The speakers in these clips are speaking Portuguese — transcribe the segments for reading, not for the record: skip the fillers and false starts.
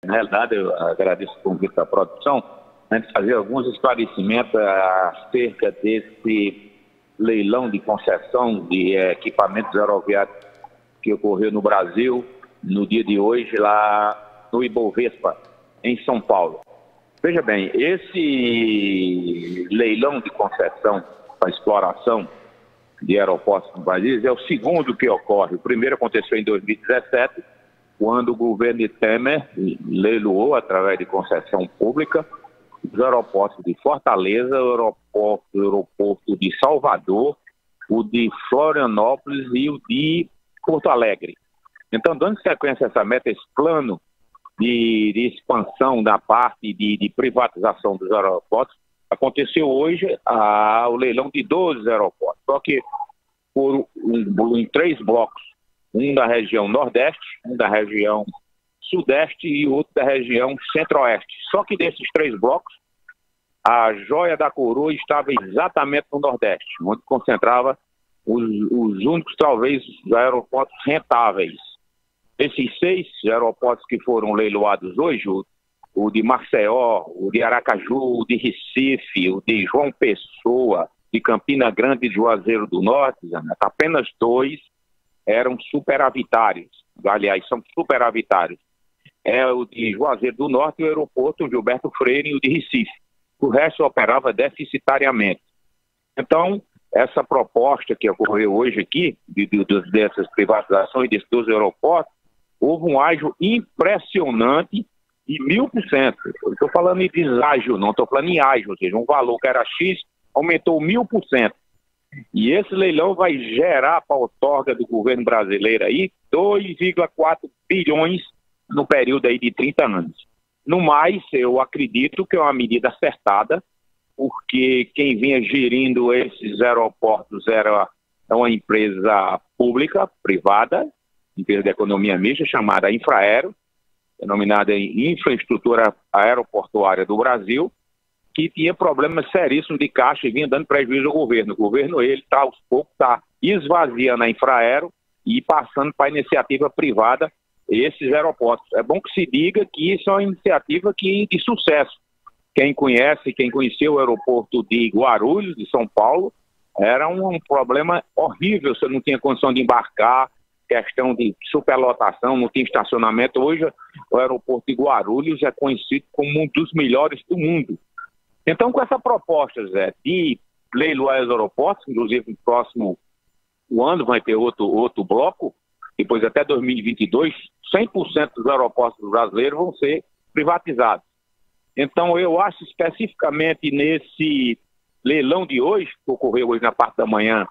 Na realidade, eu agradeço o convite da produção, a gente fazer alguns esclarecimentos acerca desse leilão de concessão de equipamentos aeroviários que ocorreu no Brasil no dia de hoje, lá no Ibovespa, em São Paulo. Veja bem, esse leilão de concessão para exploração de aeroportos no Brasil é o segundo que ocorre. O primeiro aconteceu em 2017, quando o governo de Temer leiloou, através de concessão pública, os aeroportos de Fortaleza, o aeroporto de Salvador, o de Florianópolis e o de Porto Alegre. Então, dando sequência a essa meta, esse plano de expansão da parte de privatização dos aeroportos, aconteceu hoje o leilão de 12 aeroportos, só que em 3 blocos, um da região Nordeste, um da região Sudeste e outro da região Centro-Oeste. Só que desses 3 blocos, a joia da coroa estava exatamente no Nordeste, onde concentrava os únicos, talvez, aeroportos rentáveis. Esses 6 aeroportos que foram leiloados hoje, o de Maceió, o de Aracaju, o de Recife, o de João Pessoa, de Campina Grande e Juazeiro do Norte, apenas 2 eram superavitários. Aliás, são superavitários. É o de Juazeiro do Norte e o aeroporto Gilberto Freire e o de Recife. O resto operava deficitariamente. Então, essa proposta que ocorreu hoje aqui, dessas privatizações desses 12 aeroportos, houve um ágio impressionante de 1000%. Eu estou falando em deságio, não estou falando em ágio, ou seja, um valor que era X aumentou 1000%. E esse leilão vai gerar para a outorga do governo brasileiro aí 2,4 bilhões no período aí de 30 anos. No mais, eu acredito que é uma medida acertada, porque quem vinha gerindo esses aeroportos era uma empresa pública, privada, empresa de economia mista, chamada Infraero, denominada Infraestrutura Aeroportuária do Brasil, que tinha problemas seríssimos de caixa e vinha dando prejuízo ao governo. O governo, ele está aos poucos, está esvaziando a Infraero e passando para a iniciativa privada esses aeroportos. É bom que se diga que isso é uma iniciativa de sucesso. Quem conheceu o aeroporto de Guarulhos, de São Paulo, era um problema horrível, você não tinha condição de embarcar, questão de superlotação, não tinha estacionamento. Hoje, o aeroporto de Guarulhos é conhecido como um dos melhores do mundo. Então, com essa proposta, Zé, de leiloar os aeroportos, inclusive no próximo ano vai ter outro bloco, depois até 2022, 100% dos aeroportos brasileiros vão ser privatizados. Então, eu acho especificamente nesse leilão de hoje, que ocorreu hoje na parte da manhã,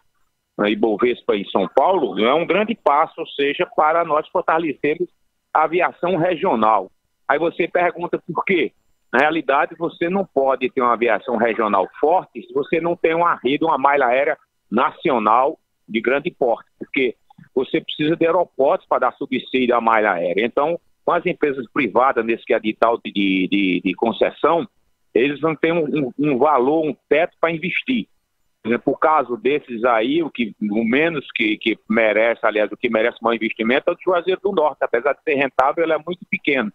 na Ibovespa em São Paulo, é um grande passo, ou seja, para nós fortalecermos a aviação regional. Aí você pergunta por quê? Na realidade, você não pode ter uma aviação regional forte se você não tem uma rede, uma malha aérea nacional de grande porte, porque você precisa de aeroportos para dar subsídio à malha aérea. Então, com as empresas privadas, nesse que é edital de concessão, eles não têm um valor, um teto para investir. Por exemplo, o caso desses aí, o menos que merece, aliás, o que merece mais investimento é o de Juazeiro do Norte. Apesar de ser rentável, ele é muito pequeno.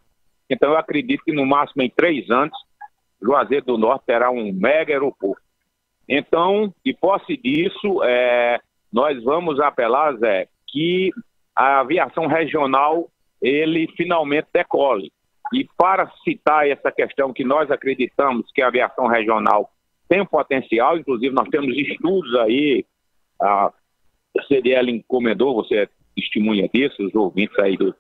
Então, eu acredito que no máximo em 3 anos, Juazeiro do Norte terá um mega aeroporto. Então, de posse disso, nós vamos apelar, Zé, que a aviação regional, ele finalmente decole. E para citar essa questão que nós acreditamos que a aviação regional tem um potencial, inclusive nós temos estudos aí, a CDL encomendou, você é testemunha disso, os ouvintes aí do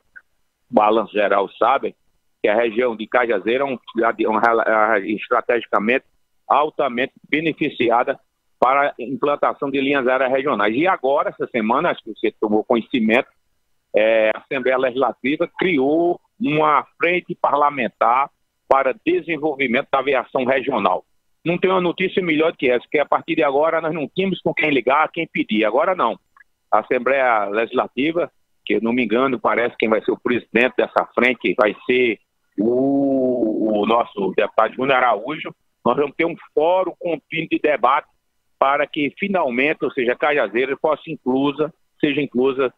Balanço Geral sabem, que a região de Cajazeiras é uma estrategicamente altamente beneficiada para a implantação de linhas aéreas regionais. E agora, essa semana, acho que você tomou conhecimento, a Assembleia Legislativa criou uma frente parlamentar para desenvolvimento da aviação regional. Não tem uma notícia melhor do que essa, porque a partir de agora nós não tínhamos com quem ligar, quem pedir. Agora não. A Assembleia Legislativa, que não me engano, parece que quem vai ser o presidente dessa frente vai ser o nosso deputado Júnior Araújo. Nós vamos ter um fórum contínuo de debate para que finalmente, ou seja, Cajazeiras seja inclusa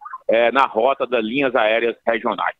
na rota das linhas aéreas regionais.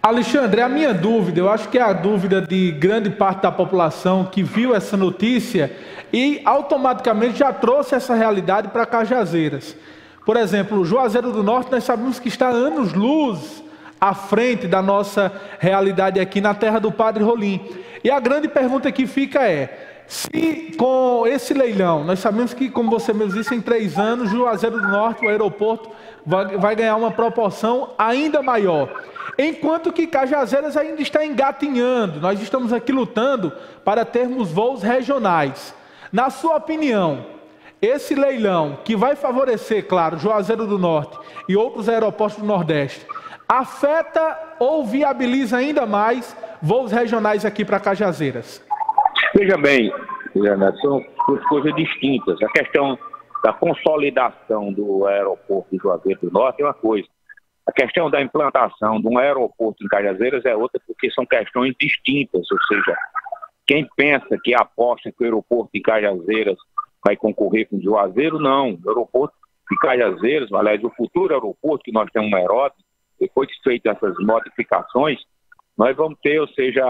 Alexandre, a minha dúvida, eu acho que é a dúvida de grande parte da população que viu essa notícia e automaticamente já trouxe essa realidade para Cajazeiras. Por exemplo, Juazeiro do Norte, nós sabemos que está anos-luz à frente da nossa realidade aqui na terra do Padre Rolim. E a grande pergunta que fica é, se com esse leilão, nós sabemos que, como você mesmo disse, em 3 anos, Juazeiro do Norte, o aeroporto, vai ganhar uma proporção ainda maior. Enquanto que Cajazeiras ainda está engatinhando, nós estamos aqui lutando para termos voos regionais. Na sua opinião, esse leilão, que vai favorecer, claro, Juazeiro do Norte e outros aeroportos do Nordeste, afeta ou viabiliza ainda mais voos regionais aqui para Cajazeiras? Veja bem, são duas coisas distintas. A questão da consolidação do aeroporto de Juazeiro do Norte é uma coisa. A questão da implantação de um aeroporto em Cajazeiras é outra, porque são questões distintas. Ou seja, quem pensa que aposta que o aeroporto de Cajazeiras vai concorrer com o Juazeiro, não. O aeroporto de Cajazeiras, aliás, o futuro aeroporto que nós temos no aeródromo, depois de feitas essas modificações, nós vamos ter, ou seja,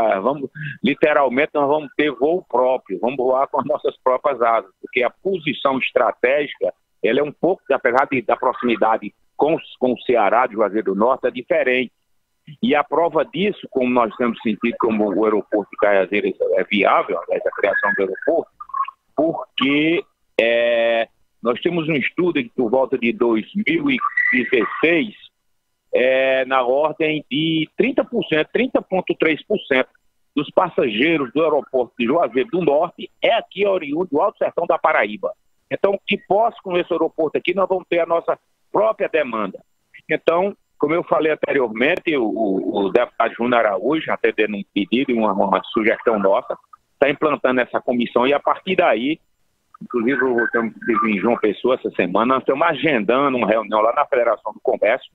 literalmente nós vamos ter voo próprio, vamos voar com as nossas próprias asas, porque a posição estratégica, ela é um pouco, apesar da proximidade com o Ceará, de Juazeiro do Norte, é diferente. E a prova disso, como nós temos sentido como o aeroporto de Cajazeiras é viável, aliás, a criação do aeroporto, porque nós temos um estudo que por volta de 2016, na ordem de 30%, 30,3% dos passageiros do aeroporto de Juazeiro do Norte é aqui oriundo do Alto Sertão da Paraíba. Então, que posse com esse aeroporto aqui, nós vamos ter a nossa própria demanda. Então, como eu falei anteriormente, o deputado Júnior Araújo, atendendo um pedido e uma sugestão nossa, está implantando essa comissão e a partir daí, inclusive eu estive em João Pessoa essa semana, nós estamos agendando uma reunião lá na Federação do Comércio,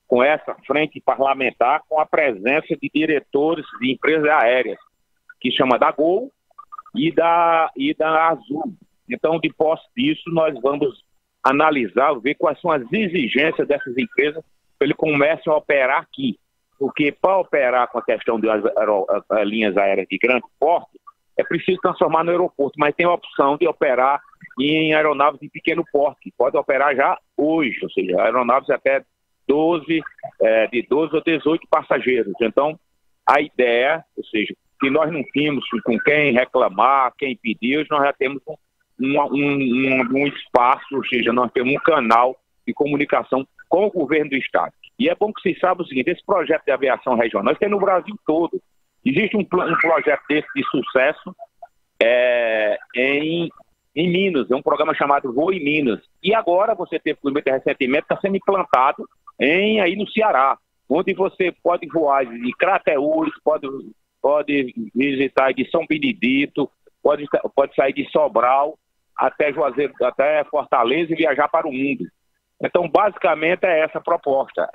com essa frente parlamentar, com a presença de diretores de empresas aéreas, que chama da Gol e da Azul. Então, de posse disso, nós vamos analisar, ver quais são as exigências dessas empresas para ele comece a operar aqui. Porque para operar com a questão das linhas aéreas de grande porte, é preciso transformar no aeroporto, mas tem a opção de operar em aeronaves de pequeno porte, que pode operar já hoje, ou seja, aeronaves até de 12 ou 18 passageiros. Então, a ideia, ou seja, que nós não tínhamos com quem reclamar, quem pedir, nós já temos um espaço, ou seja, nós temos um canal de comunicação com o governo do estado. E é bom que vocês saibam o seguinte, esse projeto de aviação regional, nós temos no Brasil todo. Existe um projeto desse de sucesso em Minas, é um programa chamado Voo em Minas. E agora você teve recentemente, está sendo implantado aí no Ceará, onde você pode voar de Crateús, pode visitar de São Benedito, pode sair de Sobral até Juazeiro, até Fortaleza e viajar para o mundo. Então, basicamente, é essa a proposta,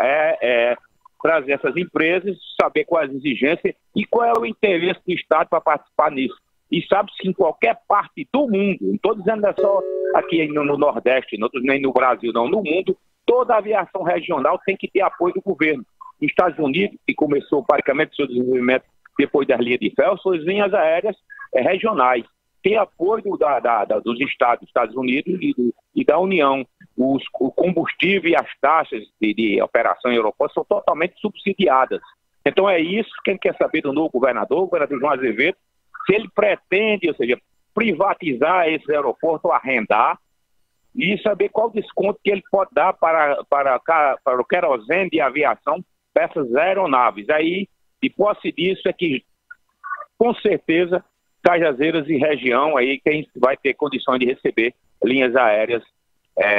trazer essas empresas, saber quais as exigências e qual é o interesse do Estado para participar nisso. E sabe-se que em qualquer parte do mundo, não estou dizendo só aqui no Nordeste, nem no Brasil, não, no mundo, toda a aviação regional tem que ter apoio do governo. Nos Estados Unidos, que começou praticamente o seu desenvolvimento depois das linhas de ferro, são as linhas aéreas regionais. Tem apoio dos Estados Unidos e da União. O combustível e as taxas de operação em aeroportos são totalmente subsidiadas. Então é isso que a gente quer saber do novo governador, o governador João Azevedo, se ele pretende, ou seja, privatizar esse aeroporto ou arrendar, e saber qual desconto que ele pode dar para o querosene de aviação para essas aeronaves. Aí, de posse disso, é que, com certeza, Cajazeiras e região, aí quem vai ter condições de receber linhas aéreas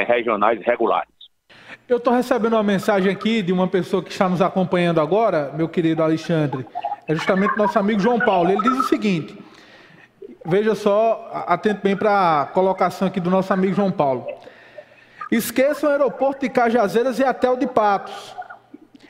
regionais regulares. Eu estou recebendo uma mensagem aqui de uma pessoa que está nos acompanhando agora, meu querido Alexandre, é justamente nosso amigo João Paulo. Ele diz o seguinte, veja só, atente bem para a colocação aqui do nosso amigo João Paulo. Esqueçam o aeroporto de Cajazeiras e até o de Patos.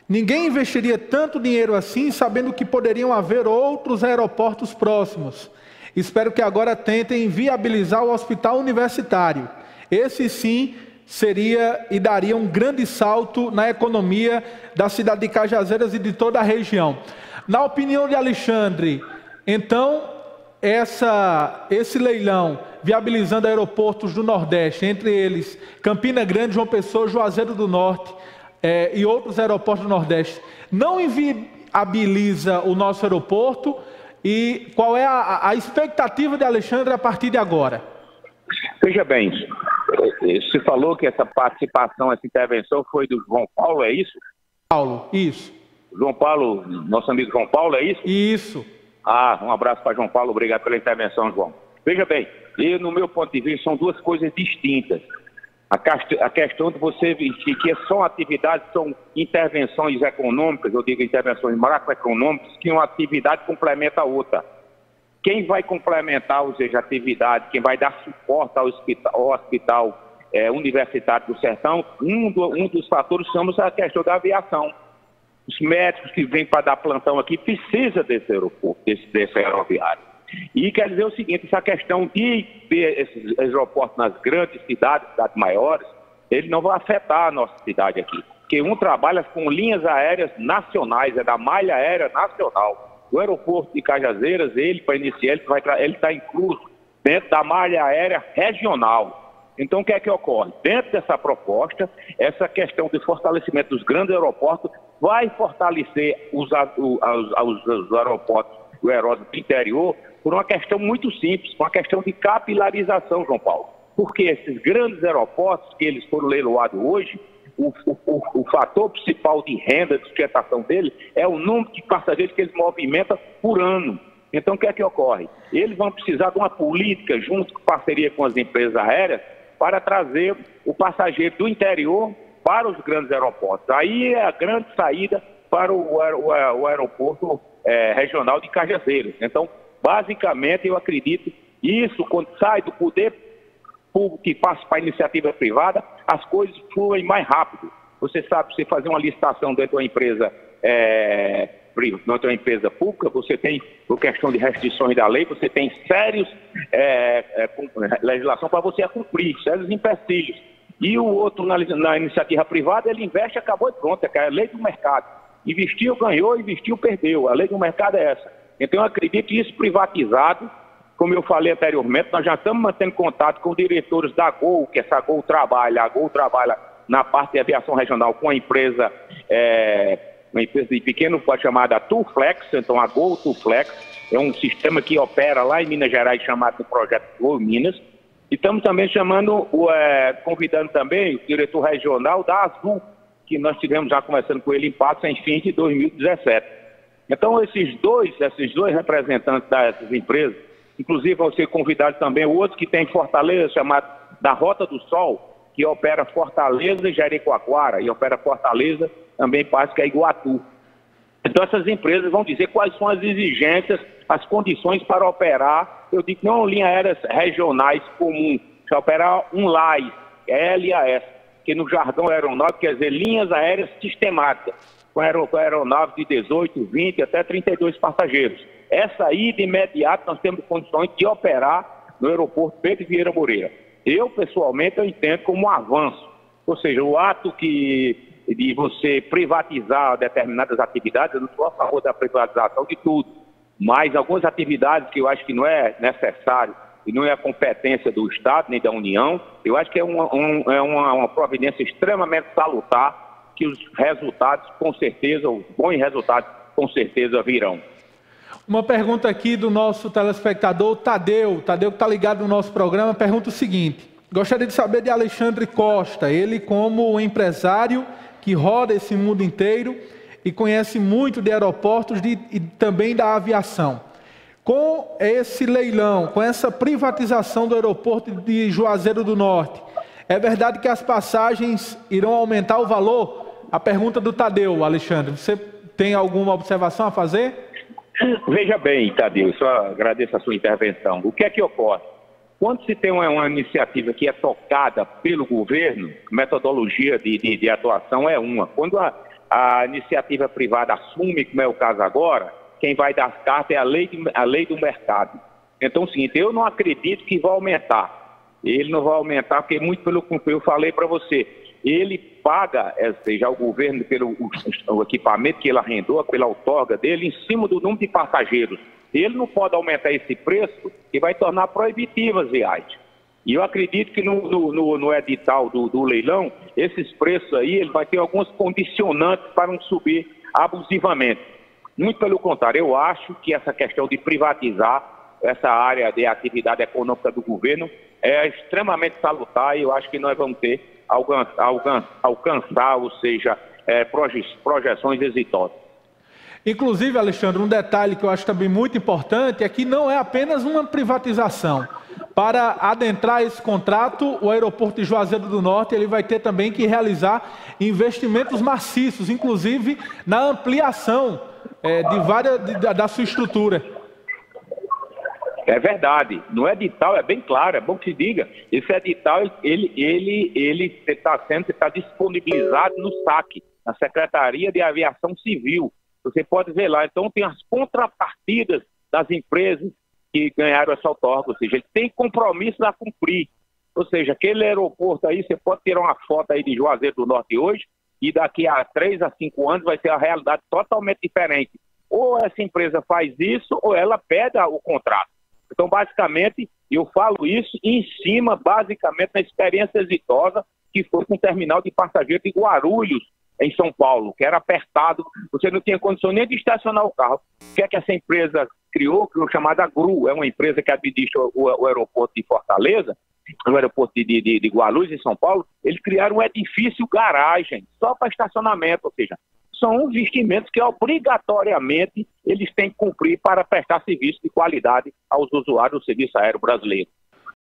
Ninguém investiria tanto dinheiro assim, sabendo que poderiam haver outros aeroportos próximos. Espero que agora tentem viabilizar o hospital universitário. Esse sim seria e daria um grande salto na economia da cidade de Cajazeiras e de toda a região. Na opinião de Alexandre, então, esse leilão viabilizando aeroportos do Nordeste, entre eles Campina Grande, João Pessoa, Juazeiro do Norte e outros aeroportos do Nordeste, não inviabiliza o nosso aeroporto? E qual é a expectativa de Alexandre a partir de agora? Veja bem, você falou que essa participação, essa intervenção foi do João Paulo, é isso? Paulo, isso. João Paulo, nosso amigo João Paulo, é isso? Isso. Um abraço para João Paulo, obrigado pela intervenção, João. Veja bem, no meu ponto de vista, são duas coisas distintas. A questão de você ver que são atividades, são intervenções econômicas, eu digo intervenções macroeconômicas, que uma atividade complementa a outra. Quem vai complementar, ou seja, a atividade, quem vai dar suporte ao hospital universitário do Sertão, um dos fatores somos a questão da aviação. Os médicos que vêm para dar plantão aqui precisam desse aeroporto, desse aeroviário. E quer dizer o seguinte, essa questão de ter esses aeroportos nas grandes cidades maiores, ele não vai afetar a nossa cidade aqui. Porque trabalha com linhas aéreas nacionais, é da malha aérea nacional. O aeroporto de Cajazeiras, para iniciar, ele está incluso dentro da malha aérea regional. Então, o que é que ocorre? Dentro dessa proposta, essa questão de fortalecimento dos grandes aeroportos vai fortalecer os aeroportos, o aeródromo do interior, por uma questão muito simples, uma questão de capilarização, João Paulo. Porque esses grandes aeroportos que eles foram leiloados hoje, o fator principal de renda, de sustentação dele, é o número de passageiros que eles movimentam por ano. Então, o que é que ocorre? Eles vão precisar de uma política, junto com parceria com as empresas aéreas, para trazer o passageiro do interior para os grandes aeroportos. Aí é a grande saída para o aeroporto regional de Cajazeiras. Então, basicamente, eu acredito isso, quando sai do poder público e passa para a iniciativa privada, as coisas fluem mais rápido. Você sabe, você fazer uma licitação dentro de uma empresa pública, você tem, por questão de restrições da lei, você tem sérios legislação para você cumprir, sérios empecilhos. E o outro, na iniciativa privada, ele investe, acabou e pronto, é a lei do mercado. Investiu, ganhou, investiu, perdeu. A lei do mercado é essa. Então, eu acredito que isso privatizado, como eu falei anteriormente, nós já estamos mantendo contato com diretores da Gol, que essa Gol trabalha. A Gol trabalha na parte de aviação regional com uma empresa de pequeno porte chamada Tuflex. Então, a Gol Tuflex é um sistema que opera lá em Minas Gerais, chamado do projeto Gol Minas. E estamos também convidando também o diretor regional da Azul, que nós tivemos já conversando com ele em Patos em fim de 2017. Então, esses dois representantes dessas empresas, inclusive vão ser convidados também o outro que tem em Fortaleza, chamado da Rota do Sol, que opera Fortaleza e Jericoacoara, e opera Fortaleza também parece que é Iguatu. Então, essas empresas vão dizer quais são as exigências, as condições para operar, eu digo não linhas aéreas regionais comuns, para operar um LAS, LAS, que no jargão aeronáutico quer dizer linhas aéreas sistemáticas, com aeronaves de 18, 20 até 32 passageiros. Essa aí, de imediato, nós temos condições de operar no aeroporto Pedro Vieira Moreira. Eu, pessoalmente, eu entendo como um avanço. Ou seja, o ato de você privatizar determinadas atividades, eu não estou a favor da privatização de tudo, mas algumas atividades que eu acho que não é necessário e não é a competência do Estado nem da União, eu acho que é uma providência extremamente salutar, que os resultados, com certeza, os bons resultados, com certeza virão. Uma pergunta aqui do nosso telespectador, Tadeu que está ligado no nosso programa, pergunta o seguinte: gostaria de saber de Alexandre Costa, ele como empresário que roda esse mundo inteiro e conhece muito de aeroportos e também da aviação. Com esse leilão, com essa privatização do aeroporto de Juazeiro do Norte, é verdade que as passagens irão aumentar o valor? A pergunta do Tadeu, Alexandre, você tem alguma observação a fazer? Veja bem, Tadeu, só agradeço a sua intervenção. O que é que ocorre? Quando se tem uma iniciativa que é tocada pelo governo, metodologia de atuação é uma. Quando a iniciativa privada assume, como é o caso agora, quem vai dar as cartas é a lei do mercado. Então, é o seguinte, eu não acredito que vai aumentar. Ele não vai aumentar, porque muito pelo que eu falei para você, ele paga, seja o governo pelo o equipamento que ele arrendou, pela outorga dele, em cima do número de passageiros. Ele não pode aumentar esse preço, que vai tornar proibitivas as viagens. E eu acredito que no edital do leilão, esses preços aí, ele vai ter alguns condicionantes para não subir abusivamente. Muito pelo contrário, eu acho que essa questão de privatizar essa área de atividade econômica do governo é extremamente salutar, e eu acho que nós vamos ter alcançar, ou seja, projeções exitosas. Inclusive, Alexandre, um detalhe que eu acho também muito importante é que não é apenas uma privatização. Para adentrar esse contrato, o aeroporto de Juazeiro do Norte ele vai ter também que realizar investimentos maciços, inclusive na ampliação da sua estrutura. É verdade. No edital é bem claro, é bom que se diga. Esse edital ele está disponibilizado no SAC, na Secretaria de Aviação Civil. Você pode ver lá. Então tem as contrapartidas das empresas que ganharam essa outorga, ou seja, ele tem compromissos a cumprir. Ou seja, aquele aeroporto aí, você pode tirar uma foto aí de Juazeiro do Norte hoje, e daqui a 3 a 5 anos vai ser a realidade totalmente diferente. Ou essa empresa faz isso, ou ela pega o contrato. Então, basicamente, eu falo isso em cima, basicamente, da experiência exitosa que foi com o terminal de passageiros de Guarulhos, em São Paulo, que era apertado, você não tinha condição nem de estacionar o carro. O que é que essa empresa criou chamada GRU, é uma empresa que administra o aeroporto de Fortaleza, o aeroporto de Guarulhos, em São Paulo. Eles criaram um edifício garagem, só para estacionamento, ou seja, são investimentos que obrigatoriamente eles têm que cumprir para prestar serviço de qualidade aos usuários do serviço aéreo brasileiro.